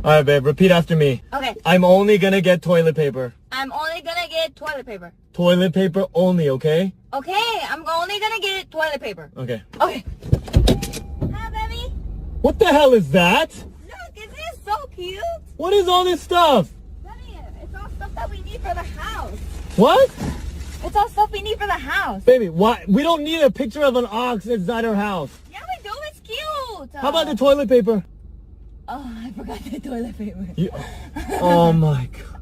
Alright, babe, repeat after me. Okay. I'm only gonna get toilet paper. I'm only gonna get toilet paper. Toilet paper only, okay? Okay, I'm only gonna get toilet paper. Okay. Okay. Hi, baby. What the hell is that? Look, isn't it so cute? What is all this stuff? Baby, it's all stuff that we need for the house. What? It's all stuff we need for the house. Baby, why? We don't need a picture of an ox inside our house. Yeah, we do. It's cute. How about the toilet paper? Oh, I forgot the toilet paper. Oh my God.